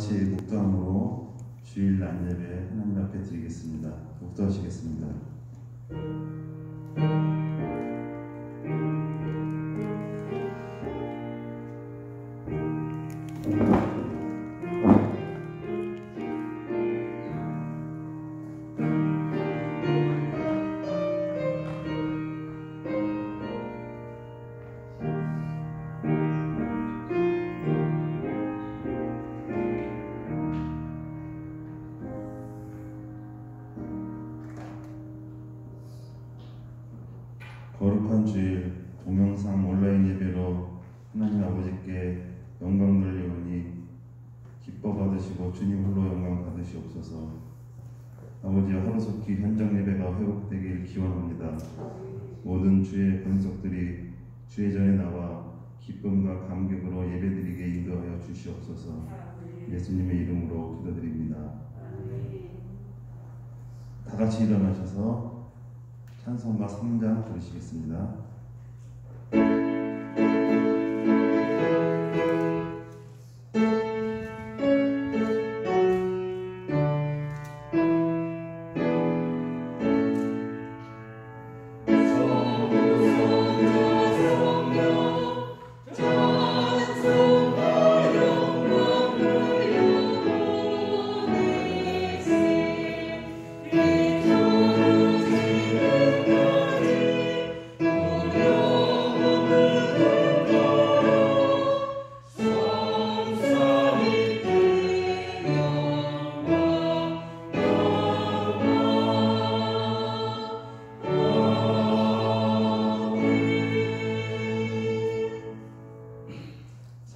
같이 묵도함으로 주일 낮예배 하나님 앞에 드리겠습니다. 묵도하시겠습니다. 거룩한 주일 동영상 온라인 예배로 하나님 아버지께 영광 돌리오니 기뻐 받으시고 주님 홀로 영광 받으시옵소서. 아버지 하루속히 현장 예배가 회복되길 기원합니다. 모든 주의 권속들이 주의 전에 나와 기쁨과 감격으로 예배드리게 인도하여 주시옵소서. 예수님의 이름으로 기도드립니다. 다 같이 일어나셔서 찬송가 3장 부르시겠습니다.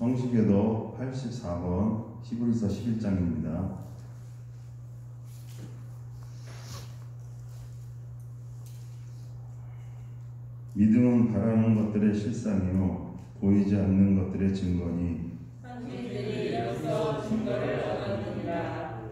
성시교도 84번 히브리서 11장입니다. 믿음은 바라는 것들의 실상이요 보이지 않는 것들의 증거니 당신들이 이로써 증거를 얻었느니라.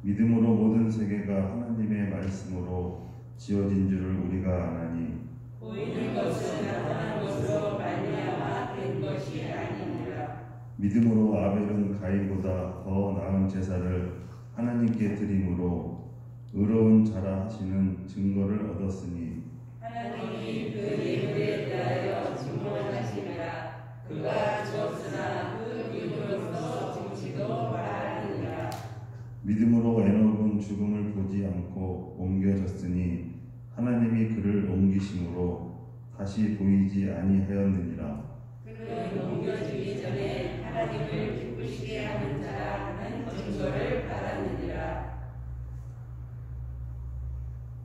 믿음으로 모든 세계가 하나님의 말씀으로 지어진 줄을 우리가 아나니 보이는 것은 나타난 것으로 말미암아 된 것이 아니니라. 믿음으로 아벨은 가인보다 더 나은 제사를 하나님께 드림으로 의로운 자라 하시는 증거를 얻었으니 하나님이 그 예물에 대하여 증거하시니라. 그가 주었으나 그 이유로서 증치도 말하느니라. 믿음으로 에녹은 죽음을 보지 않고 옮겨졌으니 하나님이 그를 옮기심으로 다시 보이지 아니하였느니라. 그는 옮겨지기 전에 하나님을 기쁘시게 하는 자라는 증거를 받았느니라.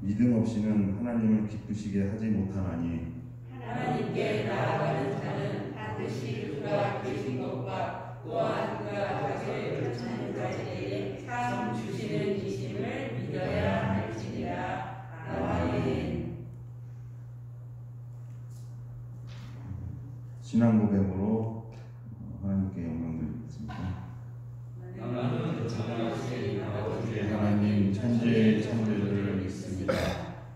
믿음 없이는 하나님을 기쁘시게 하지 못하나니 하나님께 나아가는 자는 반드시 그가 계신 것과 또한 그가 자기를 찾는 자에게 상 주시는 이심을 믿어야 할지니라. 아멘. 신앙 고백으로 하나님께 영광 드리겠습니다. 나는 전능하신 아버지 하나님 천지의 창조주를 믿습니다.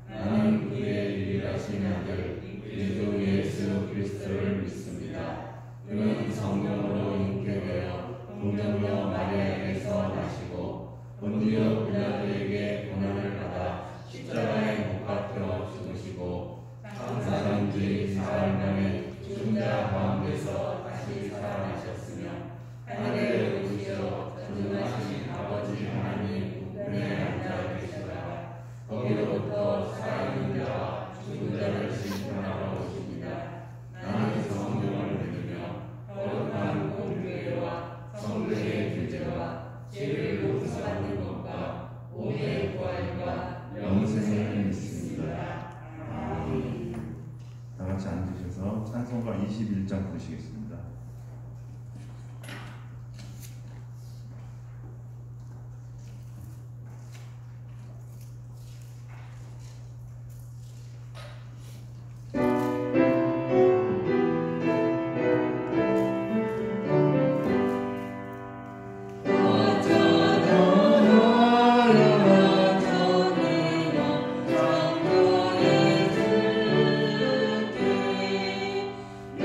나는 그의 유일하신 아들 그리스도 예수 그리스도를 믿습니다. 그는 성령으로 잉태되어 동정녀 마리아에게서 나시고 본디오 빌라도에게 고난을 받아 십자가에 못 박혀 죽으시고 장사한 지 사흘 만에 죽은 자 가운데서 다시 살아나셨으며 하늘에 오르시어 전능하신 아버지 하나님 우편에 앉아 계시다가 거기로부터 살아있는 자와 죽은 자를 심판하러 오십니다. 나는 성령을 믿으며 거룩한 공교회와 성도의 교제와 죄를 용서받는 것과 몸의 부활과 영생을 믿습니다. 아멘. 다 같이 앉으셔서 찬송가 21장 부르시겠습니다. 내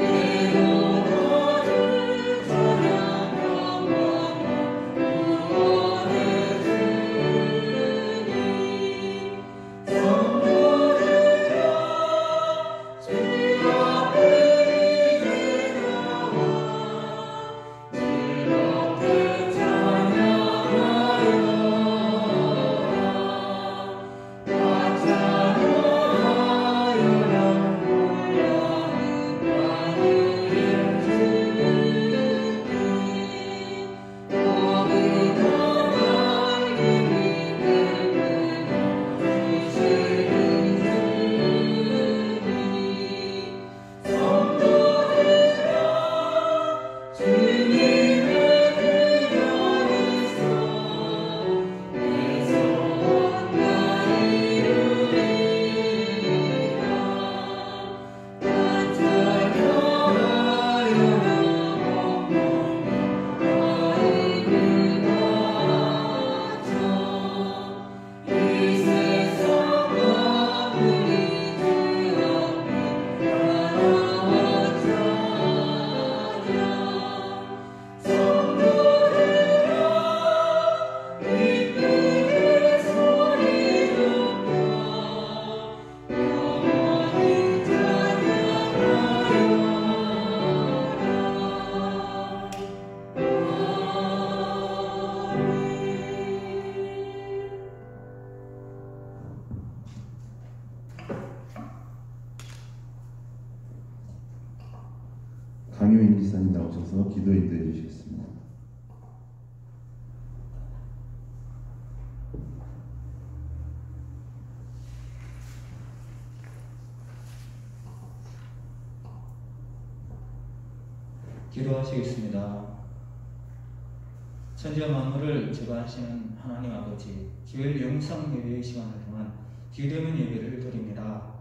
양효인 기사님 나오셔서 기도 인도해 주시겠습니다. 기도하시겠습니다. 천지와 만물을 주관하시는 하나님 아버지, 주일 영상 예배의 시간을 통한 기도의 예배를 드립니다.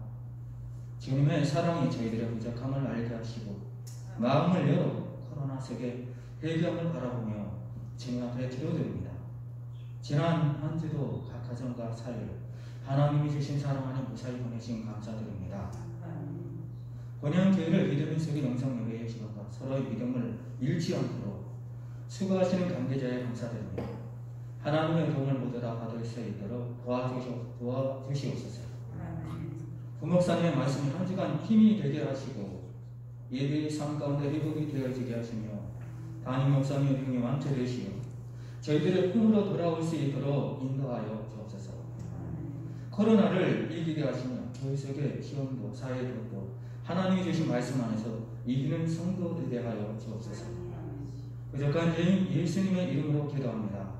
주님의 사랑이 저희들의 부족함을 알게 하시고 마음을 열어 코로나 세계 해결을 바라보며 주님 앞에 기도드립니다. 지난 한 주도 각 가정과 사회를 하나님이 주신 사랑하는 무사히 보내신 감사드립니다. 본향교회를 믿음의 세계 영상 예배의 시간과 서로의 믿음을 잃지 않도록 수고하시는 관계자에 감사드립니다. 하나님의 도움을 모두 다 받을 수 있도록 도와주시옵소서. 부목사님의 말씀이 한 주간 힘이 되게 하시고 예배의 삶 가운데 회복이 되어지게 하시며 담임 목사님의 병이 완쾌되시어 저희들의 품으로 돌아올 수 있도록 인도하여 주옵소서. 코로나를 이기게 하시며 교회 속의 시험도 사회도 하나님이 주신 말씀 안에서 이기는 성도들 되게 하여 주옵소서. 부족한 예수님의 이름으로 기도합니다.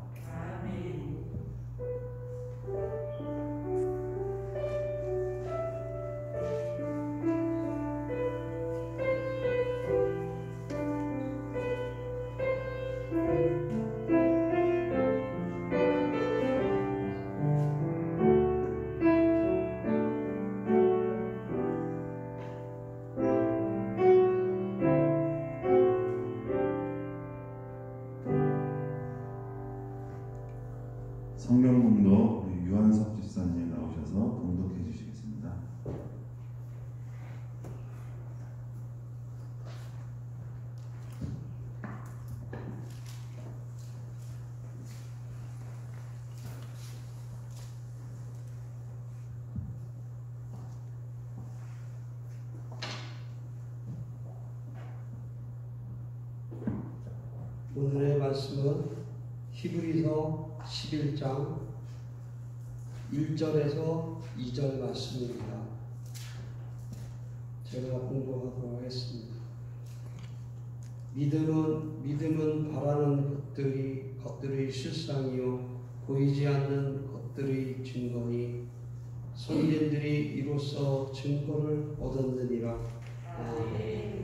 성명봉도 유한석 집사님 나오셔서 봉독해 주시겠습니다. 오늘의 말씀은 히브리서 11장 1절에서 2절 말씀입니다. 제가 공부하도록 하겠습니다. 믿음은 바라는 것들의 실상이요 보이지 않는 것들의 증거니 선진들이 이로써 증거를 얻었느니라. 아멘.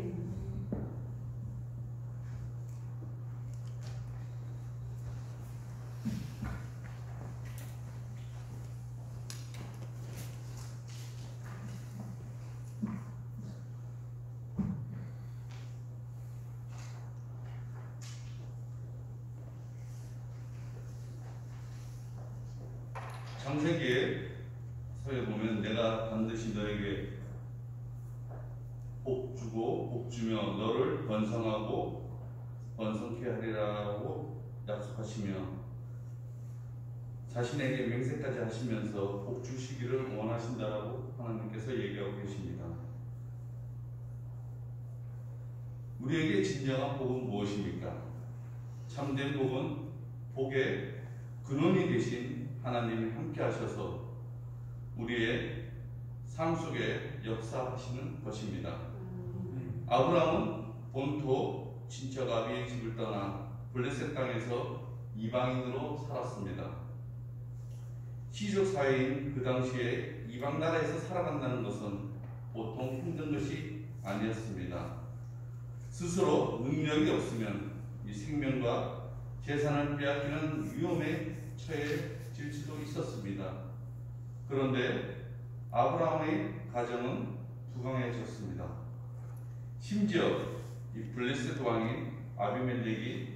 창세기에 보면 내가 반드시 너에게 복 주고 복 주며 너를 번성하고 번성케 하리라고 약속하시며 자신에게 맹세까지 하시면서 복 주시기를 원하신다라고 하나님께서 얘기하고 계십니다. 우리에게 진정한 복은 무엇입니까? 참된 복은 복의 근원이 되신 하나님이 함께 하셔서 우리의 삶 속에 역사하시는 것입니다. 아브라함은 본토 친척 아비의 집을 떠나 블레셋 땅에서 이방인으로 살았습니다. 시족 사회인 그 당시에 이방 나라에서 살아간다는 것은 보통 힘든 것이 아니었습니다. 스스로 능력이 없으면 이 생명과 재산을 빼앗기는 위험에 처해질 수도 있었습니다. 그런데 아브라함의 가정은 부강해졌습니다. 심지어 이 블레셋 왕인 아비멜렉이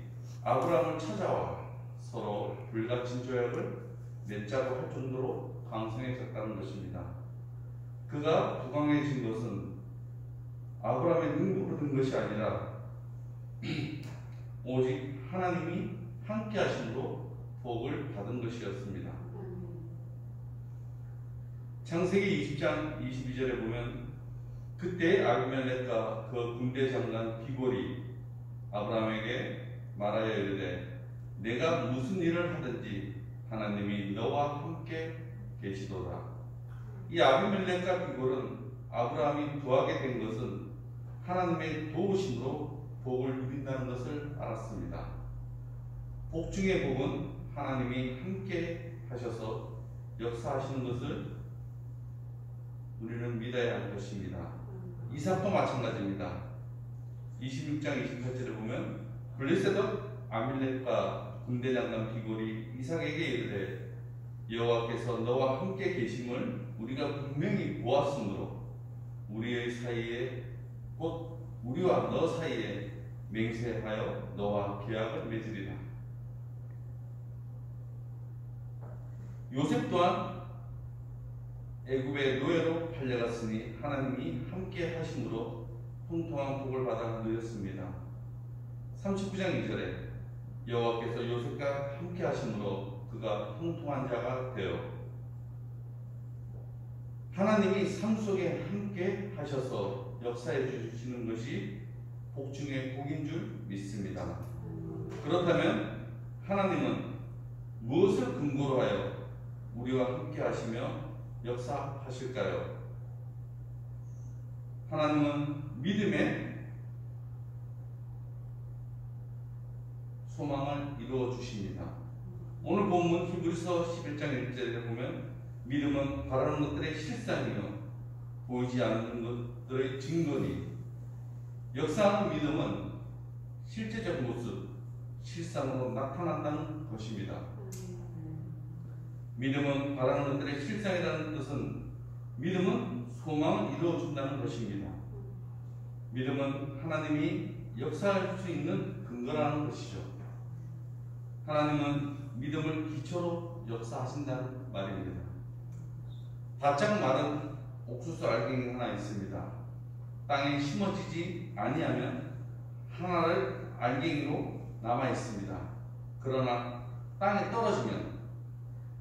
아브라함을 찾아와 서로 불같은 조약을 맺자고 할 정도로 강성해졌다는 것입니다. 그가 부강해진 것은 아브라함의 능력으로 된 것이 아니라 오직 하나님이 함께 하심으로 복을 받은 것이었습니다. 창세기 20장 22절에 보면 그때 아비멜렉과 그 군대 장관 비골이 아브라함에게 말하여 이르되 내가 무슨 일을 하든지 하나님이 너와 함께 계시도다. 이 아비멜렉과 비골은 아브라함이 구하게 된 것은 하나님의 도우심으로 복을 누린다는 것을 알았습니다. 복 중의 복은 하나님이 함께 하셔서 역사하시는 것을 우리는 믿어야 할 것입니다. 이삭도 마찬가지입니다. 26장 28절에 보면 블레셋 아빌렉과 군대 장관 비골이 이삭에게 이르되 여호와께서 너와 함께 계심을 우리가 분명히 보았으므로 우리의 사이에 곧 우리와 너 사이에 맹세하여 너와 계약을 맺으리라. 요셉 또한 애굽의 노예로 팔려갔으니 하나님이 함께 하심으로 통통한 복을 받아 누렸습니다. 39장 2절에 여호와께서 요셉과 함께 하심으로 그가 통통한 자가 되어 하나님이 삶 속에 함께 하셔서 역사해 주시는 것이 복 중에 복인 줄 믿습니다. 그렇다면 하나님은 무엇을 근거로 하여 우리와 함께 하시며 역사하실까요? 하나님은 믿음의 소망을 이루어 주십니다. 오늘 본문 히브리서 11장 1절에 보면 믿음은 바라는 것들의 실상이요 보이지 않는 것들의 증거니 역사하는 믿음은 실제적 모습, 실상으로 나타난다는 것입니다. 믿음은 바라는 것들의 실상이라는 뜻은 믿음은 소망을 이루어준다는 것입니다. 믿음은 하나님이 역사할 수 있는 근거라는 것이죠. 하나님은 믿음을 기초로 역사하신다는 말입니다. 바짝 마른 옥수수 알갱이 하나 있습니다. 땅에 심어지지 아니하면 하나를 알갱이로 남아 있습니다. 그러나 땅에 떨어지면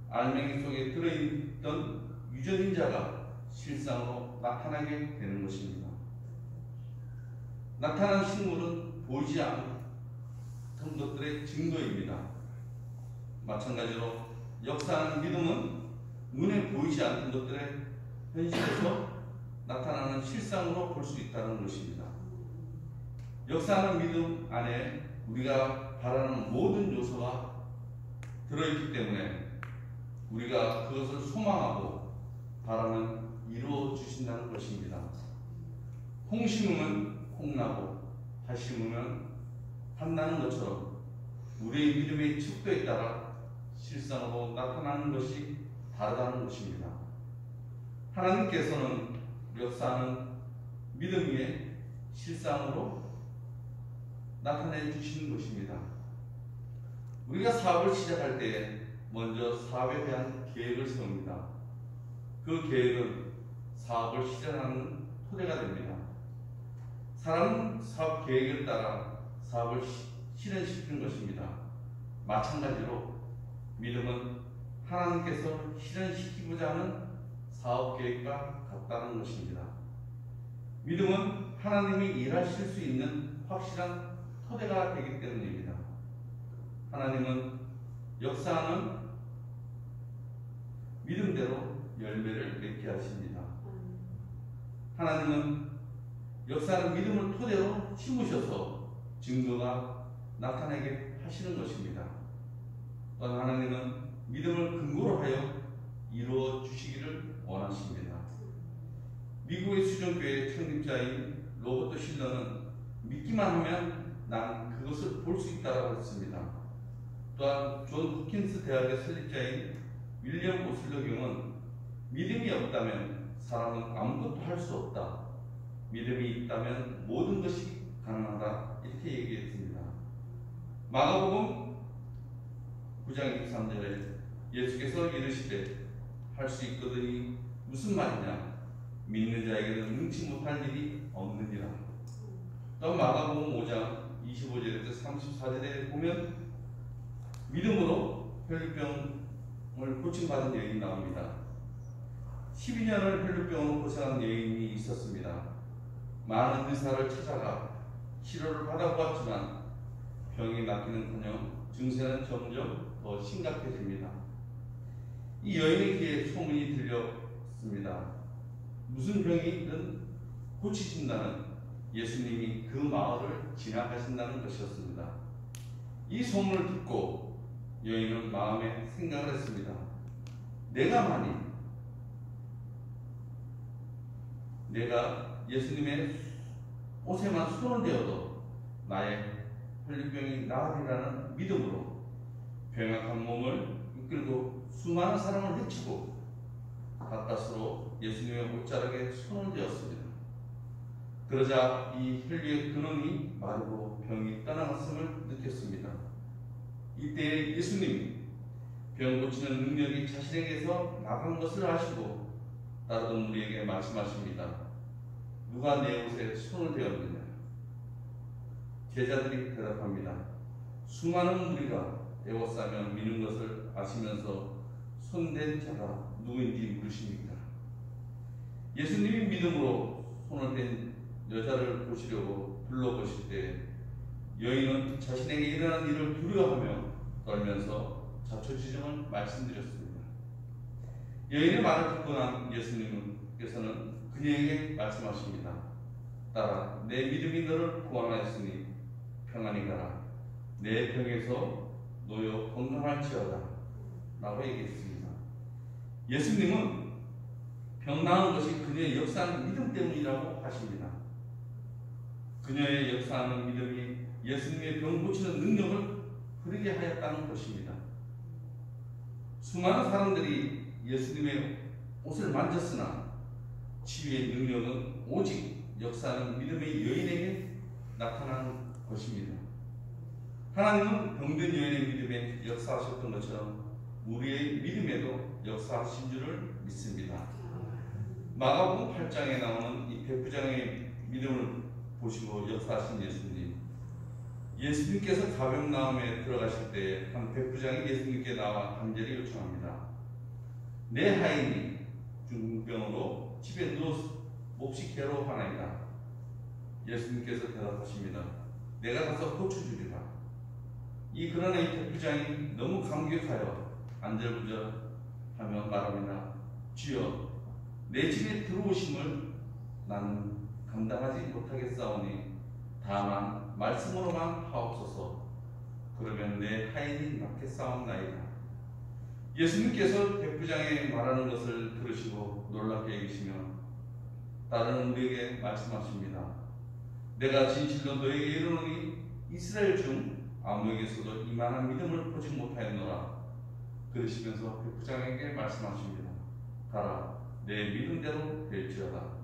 알맹이 속에 들어있던 유전인자가 실상으로 나타나게 되는 것입니다. 나타난 식물은 보이지 않던 것들의 증거입니다. 마찬가지로 역사하는 믿음은 눈에 보이지 않는 것들의 현실에서 나타나는 실상으로 볼 수 있다는 것입니다. 역사하는 믿음 안에 우리가 바라는 모든 요소가 들어있기 때문에 우리가 그것을 소망하고 바라면 이루어 주신다는 것입니다. 콩 심으면 콩 나고 팥 심으면 팥 나는 것처럼 우리의 믿음의 척도에 따라 실상으로 나타나는 것이 다르다는 것입니다. 하나님께서는 역사하는 믿음 위에 실상으로 나타내 주시는 것입니다. 우리가 사업을 시작할 때 먼저 사업에 대한 계획을 세웁니다. 그 계획은 사업을 실현하는 토대가 됩니다. 사람은 사업 계획을 따라 사업을 실현시키는 것입니다. 마찬가지로 믿음은 하나님께서 실현시키고자 하는 사업 계획과 같다는 것입니다. 믿음은 하나님이 일하실 수 있는 확실한 토대가 되기 때문입니다. 하나님은 역사하는 믿음대로 열매를 맺게 하십니다. 하나님은 역사하는 믿음을 토대로 심으셔서 증거가 나타나게 하시는 것입니다. 또한 하나님은 믿음을 근거로 하여 이루어 주시기를 원하십니다. 미국의 수정교회 창립자인 로버트 실러는 믿기만 하면 난 그것을 볼 수 있다고 했습니다. 또한 존 호킨스 대학의 설립자인 윌리엄 오슬러 경은 믿음이 없다면 사람은 아무것도 할 수 없다. 믿음이 있다면 모든 것이 가능하다. 이렇게 얘기했습니다. 마가복음 9장 23절에 예수께서 이르시되 할 수 있거든이 무슨 말이냐? 믿는 자에게는 능치 못할 일이 없느니라. 또 마가복음 5장 25절에서 34절에 보면 믿음으로 혈류병을 고침받은 여인이 나옵니다. 12년을 혈류병으로 고생한 여인이 있었습니다. 많은 의사를 찾아가 치료를 받아보았지만 병이 낫기는커녕 증세는 점점 더 심각해집니다. 이 여인의 귀에 소문이 들렸습니다. 무슨 병이든 고치신다는 예수님이 그 마을을 지나가신다는 것이었습니다. 이 소문을 듣고 여인은 마음에 생각을 했습니다. 내가 예수님의 옷에만 손을 대어도 나의 혈류병이 나으리라는 믿음으로 병약한 몸을 이끌고 수많은 사람을 해치고 가까스로 예수님의 옷자락에 손을 대었습니다. 그러자 이 혈류의 근원이 마르고 병이 떠나갔음을 느꼈습니다. 이때 예수님이 병 고치는 능력이 자신에게서 나간 것을 아시고 따르던 무리에게 말씀하십니다. 누가 내 옷에 손을 대었느냐? 제자들이 대답합니다. 수많은 무리가 에워싸며 미는 것을 아시면서 손댄 자가 누구인지 물으십니까? 예수님이 믿음으로 손을 댄 여자를 보시려고 둘러보실 때 여인은 자신에게 일어난 일을 두려워하며 떨면서 자초지종을 말씀드렸습니다. 여인의 말을 듣고 난 예수님께서는 그녀에게 말씀하십니다. 딸아, 내 믿음이 너를 구원하였으니 평안히 가라. 내 병에서 놓여 건강할지어다 라고 얘기했습니다. 예수님은 병 나은 것이 그녀의 역사하는 믿음 때문이라고 하십니다. 그녀의 역사하는 믿음이 예수님의 병 고치는 능력을 흐르게 하였다는 것입니다. 수많은 사람들이 예수님의 옷을 만졌으나 치유의 능력은 오직 역사하는 믿음의 여인에게 나타난 것입니다. 하나님은 병든 여인의 믿음에 역사하셨던 것처럼 우리의 믿음에도 역사하신 줄을 믿습니다. 마가복음 8장에 나오는 이 백부장의 믿음을 보시고 역사하신 예수님께서 가병나움에 들어가실 때 한 백부장이 예수님께 나와 간절히 요청합니다. 내 하인이 중병으로 집에 누워서 몹시 괴로워하나이다. 예수님께서 대답하십니다. 내가 가서 고쳐주리라. 그러나 이 백부장이 너무 감격하여 안절부절하며 말합니다. 주여, 내 집에 들어오심을 나는 감당하지 못하겠사오니 다만 말씀으로만 하옵소서. 그러면 내 하인이 낫겠사옵나이다. 예수님께서 백부장이 말하는 것을 들으시고 놀랍게 여기시며 다른 우리에게 말씀하십니다. 내가 진실로 너에게 이르노니 이스라엘 중 아무에게서도 이만한 믿음을 보지 못하였노라. 그러시면서 백부장에게 말씀하십니다. 가라, 내 믿음대로 될지어다.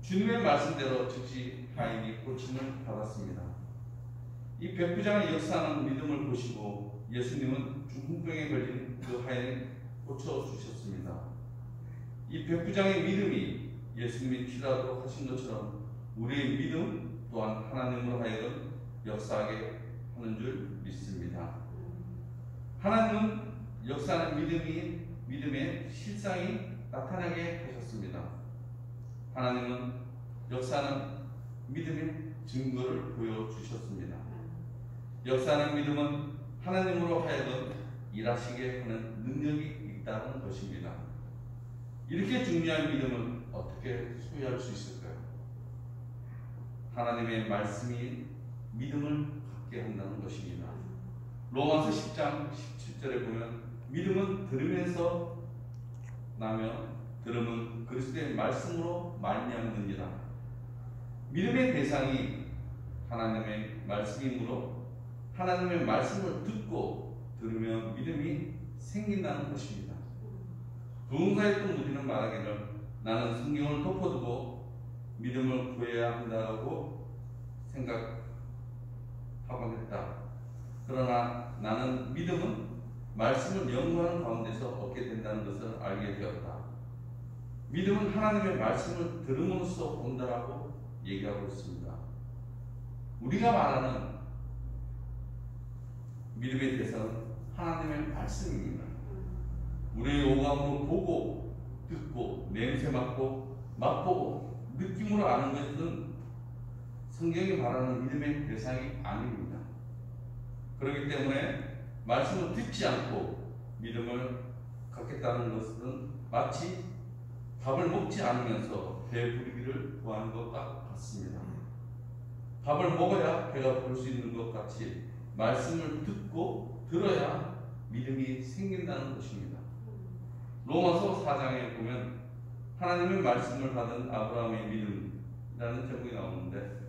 주님의 말씀대로 즉시 하인이 고침을 받았습니다. 이 백부장의 역사하는 믿음을 보시고 예수님은 중풍병에 걸린 그 하인을 고쳐주셨습니다. 이 백부장의 믿음이 예수님이 치료하도록 하신 것처럼 우리의 믿음 또한 하나님으로 하여금 역사하게 하는 줄 믿습니다. 하나님은 역사하는 믿음의 실상이 나타나게 하셨습니다. 하나님은 역사하는 믿음의 증거를 보여주셨습니다. 역사하는 믿음은 하나님으로 하여금 일하시게 하는 능력이 있다는 것입니다. 이렇게 중요한 믿음을 어떻게 소유할 수 있을까요? 하나님의 말씀이 믿음을 갖게 한다는 것입니다. 로마서 10장 17절에 보면 믿음은 들으면서 나며 들음은 그리스도의 말씀으로 말미암느니라. 믿음의 대상이 하나님의 말씀이므로 하나님의 말씀을 듣고 들으면 믿음이 생긴다는 것입니다. 부흥사였던 우리는 말하기를 나는 성경을 덮어두고 믿음을 구해야 한다고 생각하곤 했다. 그러나 나는 믿음은 말씀을 연구하는 가운데서 얻게 된다는 것을 알게 되었다. 믿음은 하나님의 말씀을 들음으로써 온다라고 얘기하고 있습니다. 우리가 말하는 믿음의 대상은 하나님의 말씀입니다. 우리의 오감으로 보고 듣고 냄새 맡고 맛보고 느낌으로 아는 것은 성경이 말하는 믿음의 대상이 아닙니다. 그렇기 때문에 말씀을 듣지 않고 믿음을 갖겠다는 것은 마치 밥을 먹지 않으면서 배부르기를 구하는 것과 같습니다. 밥을 먹어야 배가 부를 수 있는 것 같이 말씀을 듣고 들어야 믿음이 생긴다는 것입니다. 로마서 4장에 보면 하나님의 말씀을 받은 아브라함의 믿음이라는 제목이 나오는데,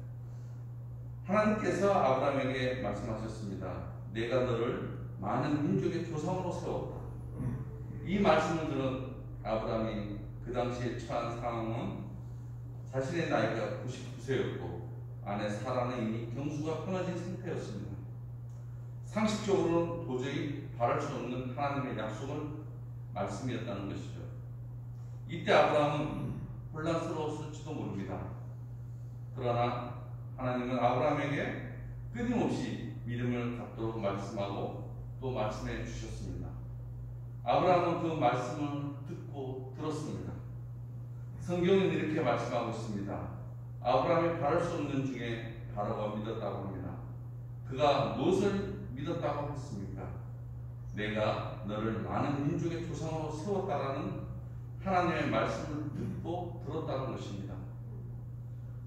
하나님께서 아브라함에게 말씀하셨습니다. 내가 너를 많은 민족의 조상으로 세웠다. 이 말씀을 들은 아브라함이 그 당시에 처한 상황은 자신의 나이가 99세였고 아내 사라는 이미 경수가 끊어진 상태였습니다. 상식적으로는 도저히 바랄 수 없는 하나님의 약속을 말씀이었다는 것이죠. 이때 아브라함은 혼란스러웠을지도 모릅니다. 그러나 하나님은 아브라함에게 끊임없이 믿음을 갖도록 말씀하고 또 말씀해 주셨습니다. 아브라함은 그 말씀을 듣고 들었습니다. 성경은 이렇게 말씀하고 있습니다. 아브라함이 바랄 수 없는 중에 바라고 믿었다고 합니다. 그가 무엇을 믿었다고 했습니까? 내가 너를 많은 민족의 조상으로 세웠다라는 하나님의 말씀을 듣고 들었다는 것입니다.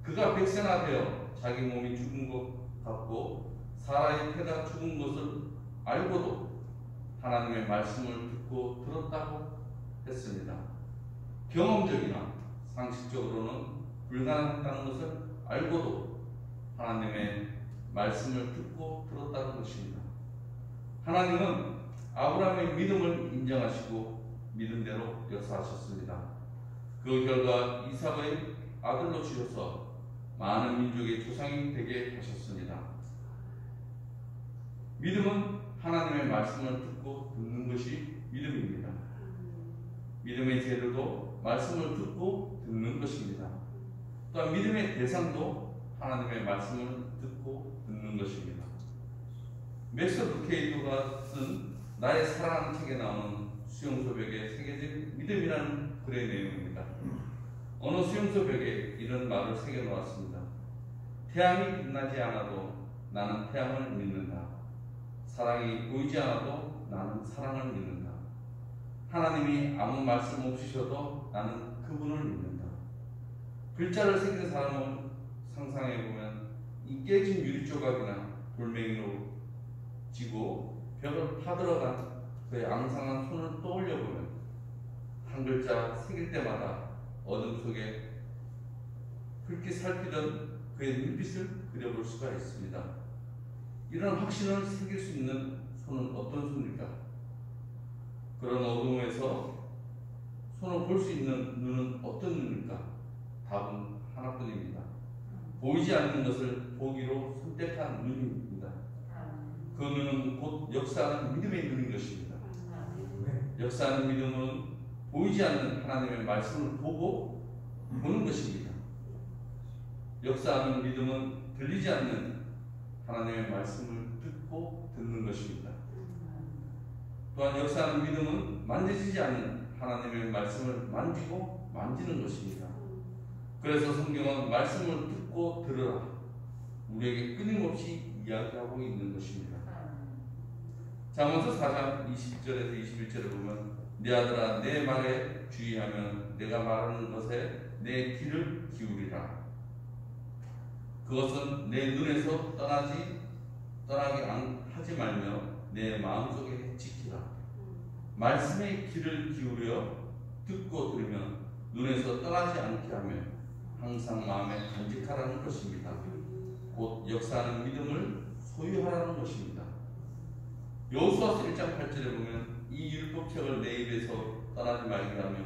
그가 백세나 되어 자기 몸이 죽은 것 같고 사라의 태가 죽은 것을 알고도 하나님의 말씀을 듣고 들었다고 했습니다. 경험적이나 상식적으로는 불가능했다는 것을 알고도 하나님의 말씀을 듣고 들었다는 것입니다. 하나님은 아브라함의 믿음을 인정하시고 믿음대로 역사하셨습니다. 그 결과 이삭의 아들로 주셔서 많은 민족의 조상이 되게 하셨습니다. 믿음은 하나님의 말씀을 듣고 듣는 것이 믿음입니다. 믿음의 재료도 말씀을 듣고 듣는 것입니다. 또한 믿음의 대상도 하나님의 말씀을 듣고 듣는 것입니다. 맥스 루케이도가 쓴 나의 사랑하는 책에 나오는 수용소 벽에 새겨진 믿음이라는 글의 내용입니다. 어느 수용소 벽에 이런 말을 새겨놓았습니다. 태양이 빛나지 않아도 나는 태양을 믿는다. 사랑이 보이지 않아도 나는 사랑을 믿는다. 하나님이 아무 말씀 없으셔도 나는 그분을 믿는다. 글자를 새긴 사람을 상상해보면 이 깨진 유리조각이나 돌멩이로 지고 벽을 파들어간 그의 앙상한 손을 떠올려보면 한 글자 새길 때마다 어둠 속에 붉게 살피던 그의 눈빛을 그려볼 수가 있습니다. 이런 확신을 새길 수 있는 손은 어떤 손일까? 그런 어둠에서 손을 볼 수 있는 눈은 어떤 눈일까? 답은 하나뿐입니다. 보이지 않는 것을 보기로 선택한 눈입니다. 그 눈은 곧 역사하는 믿음의 눈인 것입니다. 역사하는 믿음은 보이지 않는 하나님의 말씀을 보고 보는 것입니다. 역사하는 믿음은 들리지 않는 하나님의 말씀을 듣고 듣는 것입니다. 또한 역사하는 믿음은 만져지지 않는 하나님의 말씀을 만지고 만지는 것입니다. 그래서 성경은 말씀을 듣고 들으라 우리에게 끊임없이 이야기하고 있는 것입니다. 잠언서 4장 20절에서 21절에 보면 내 아들아 내 말에 주의하면 내가 말하는 것에 내 귀를 기울이라. 그것은 내 눈에서 떠나게 하지 말며 내 마음속에 지키라. 말씀에 귀를 기울여 듣고 들으면 눈에서 떠나지 않게 하며 항상 마음에 간직하라는 것입니다. 곧 역사하는 믿음을 소유하라는 것입니다. 여호수아서 1장 8절에 보면 이 율법책을 내 입에서 떠나지 말게 하며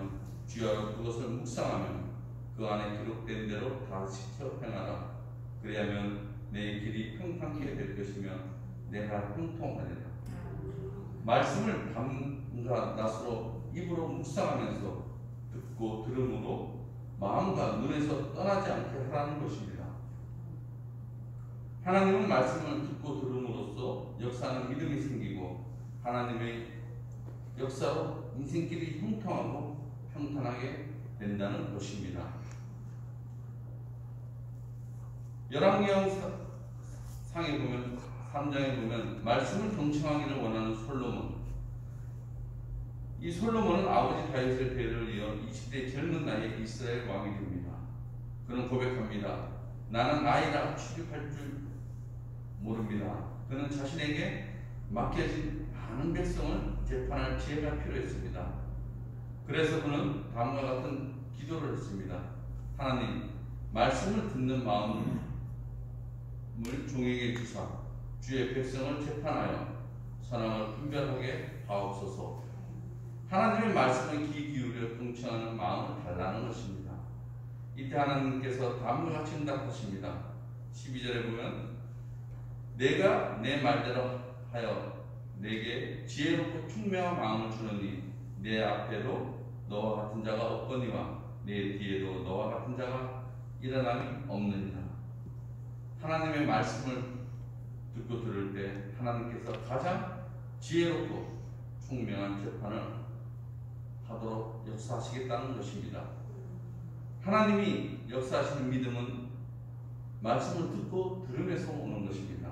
주야로 그것을 묵상하며 그 안에 기록된 대로 다 지켜 행하라. 그리하면 내 길이 평탄케 될 것이며 내가 형통하리라. 말씀을 밤과 낮으로 입으로 묵상하면서 듣고 들음으로 마음과 눈에서 떠나지 않게 하라는 것입니다. 하나님은 말씀을 듣고 들음으로써 역사하는 믿음이 생기고 하나님의 역사로 인생길이 형통하고 평탄하게 된다는 것입니다. 열왕기상 상에 보면 3장에 보면 말씀을 경청하기를 원하는 솔로몬. 이 솔로몬은 아버지 다윗의 대를 이어 20대 젊은 나이에 이스라엘 왕이 됩니다. 그는 고백합니다. 나는 아이라 취급할 줄 모릅니다. 그는 자신에게 맡겨진 많은 백성을 재판할 지혜가 필요했습니다. 그래서 그는 다음과 같은 기도를 했습니다. 하나님, 말씀을 듣는 마음을 종에게 주사 주의 백성을 재판하여 선악을 분별하게 하옵소서. 하나님의 말씀을 귀 기울여 경청하는 마음을 달라는 것입니다. 이때 하나님께서 다음과 같이 응답하십니다. 12절에 보면 내가 내 말대로 하여 내게 지혜롭고 총명한 마음을 주느니 내 앞에도 너와 같은 자가 없거니와 내 뒤에도 너와 같은 자가 일어남이 없느니라. 하나님의 말씀을 듣고 들을 때 하나님께서 가장 지혜롭고 총명한 재판을 하도록 역사하시겠다는 것입니다. 하나님이 역사하시는 믿음은 말씀을 듣고 들음에서 오는 것입니다.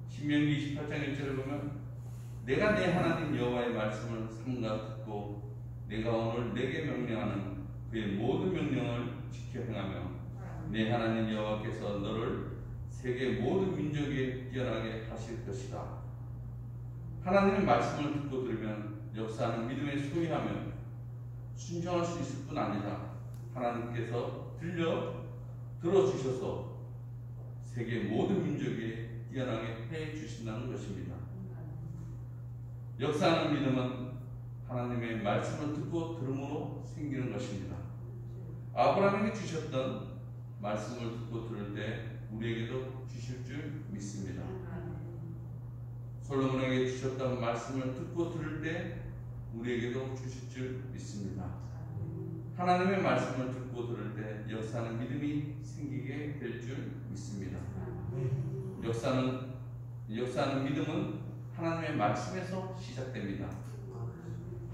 신명기 28장 1절을 보면 내가 내 하나님 여호와의 말씀을 삼가 듣고 내가 오늘 내게 명령하는 그의 모든 명령을 지켜 행하며 내 하나님 여호와께서 너를 세계 모든 민족에 뛰어나게 하실 것이다. 하나님의 말씀을 듣고 들으면 역사하는 믿음에 소유하며 순종할 수 있을 뿐 아니라 하나님께서 들어주셔서 세계 모든 민족에 뛰어나게 해 주신다는 것입니다. 역사하는 믿음은 하나님의 말씀을 듣고 들음으로 생기는 것입니다. 아브라함에게 주셨던 말씀을 듣고 들을 때 우리에게도 주실 줄 믿습니다. 솔로몬에게 주셨던 말씀을 듣고 들을 때 우리에게도 주실 줄 믿습니다. 하나님의 말씀을 듣고 들을 때 역사하는 믿음이 생기게 될 줄 믿습니다. 역사하는 믿음은 하나님의 말씀에서 시작됩니다.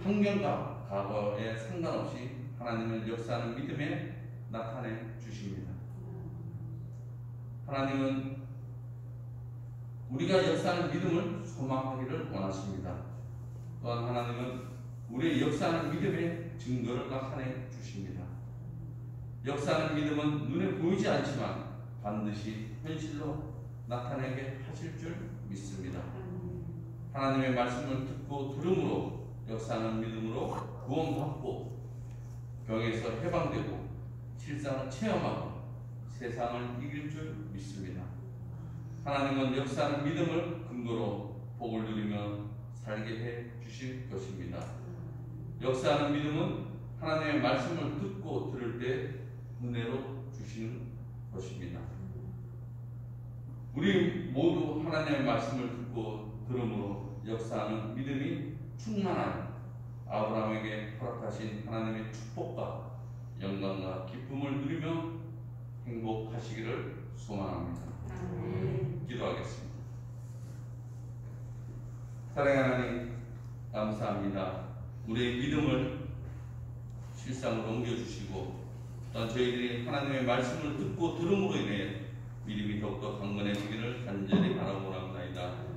환경과 과거에 상관없이 하나님은 역사하는 믿음에 나타내 주십니다. 하나님은 우리가 역사하는 믿음을 소망하기를 원하십니다. 또한 하나님은 우리의 역사하는 믿음의 증거를 나타내 주십니다. 역사하는 믿음은 눈에 보이지 않지만 반드시 현실로 나타내게 하실 줄 믿습니다. 하나님의 말씀을 듣고 들음으로 역사하는 믿음으로 구원받고 병에서 해방되고 실상을 체험하고 세상을 이길 줄 믿습니다. 하나님은 역사하는 믿음을 근거로 복을 누리며 살게 해 주실 것입니다. 역사하는 믿음은 하나님의 말씀을 듣고 들을 때 은혜로 주시는 것입니다. 우리 모두 하나님의 말씀을 듣고 들음으로 역사하는 믿음이 충만한 아브라함에게 허락하신 하나님의 축복과 영광과 기쁨을 누리며 행복하시기를 소망합니다. 기도하겠습니다. 사랑하는 하나님, 감사합니다. 우리의 믿음을 실상으로 옮겨주시고 또한 저희들이 하나님의 말씀을 듣고 들음으로 인해 믿음이 더욱더 강건해지기를 간절히 바라보나이다.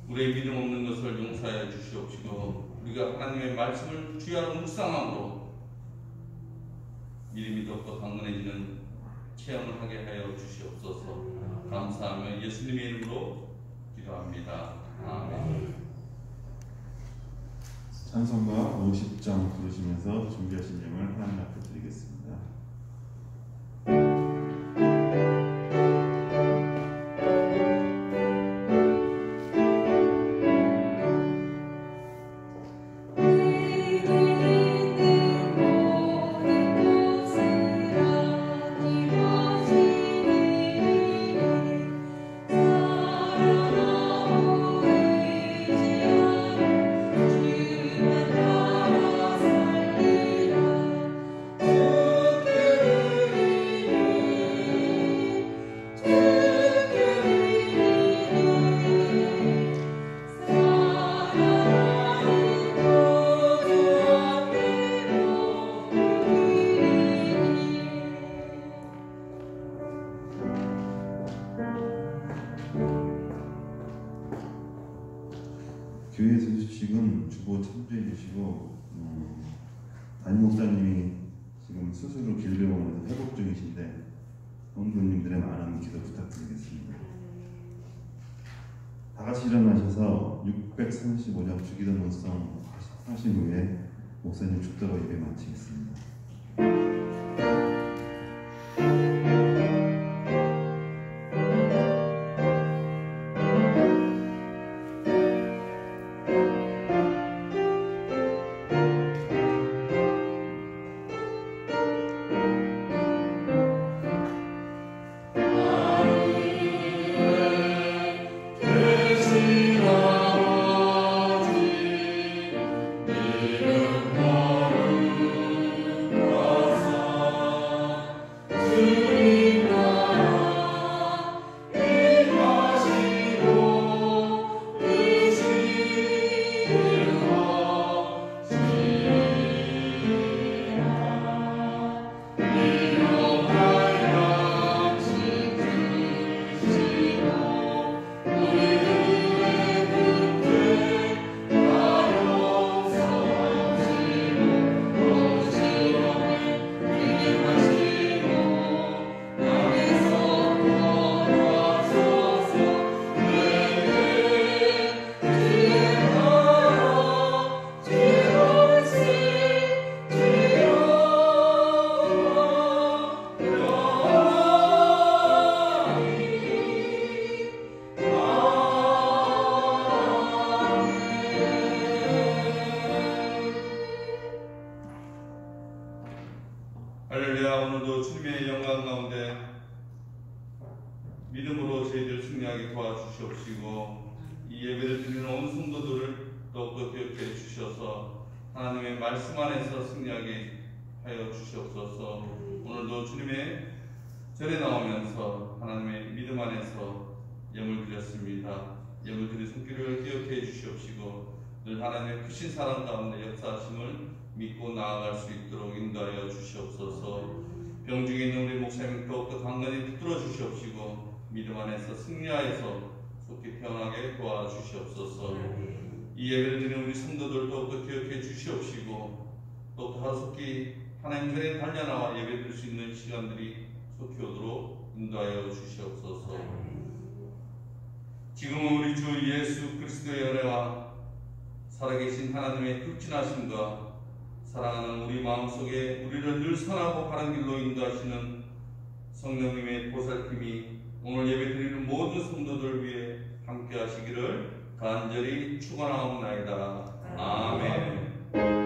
우리의 믿음 없는 것을 용서하여 주시옵시고 우리가 하나님의 말씀을 주야로 묵상함으로 믿음이 더욱더 강건해지는 체험을 하게 하여 주시옵소서. 감사하며 예수님의 이름으로 기도합니다. 아멘. 찬송가 50장 부르시면서 준비하신 내용을 하나님 앞에 드리겠습니다. 주 성도님들의 많은 기도 부탁드리겠습니다. 다 같이 일어나셔서 635장 주기도 문성 하신 후에 목사님 축도로 예배 마치겠습니다. 할렐루야. 오늘도 주님의 영광 가운데 믿음으로 저희들 승리하게 도와주시옵시고 이 예배를 드리는 온 성도들을 더욱더 기억해 주셔서 하나님의 말씀 안에서 승리하게 하여 주시옵소서. 오늘도 주님의 절에 나오면서 하나님의 믿음 안에서 예물 드렸습니다. 예물 드린 손길을 기억해 주시옵시고 늘 하나님의 크신 사랑 가운데 역사하심을 믿고 나아갈 수 있도록 인도하여 주시옵소서. 병중에 있는 우리 목사님 더욱더 강건히 붙들어 주시옵시고 믿음 안에서 승리하여서 속히 편하게 도와주시옵소서. 이 예배를 드리는 우리 성도들 더욱더 기억해 주시옵시고 또 하속히 하나님 전에 달려나와 예배 드릴 수 있는 시간들이 속히 오도록 인도하여 주시옵소서. 지금은 우리 주 예수 그리스도의 은혜와 살아계신 하나님의 극진하심과 사랑하는 우리 마음속에 우리를 늘 선하고 바른 길로 인도하시는 성령님의 보살핌이 오늘 예배드리는 모든 성도들 위해 함께 하시기를 간절히 축원하옵나이다. 아멘.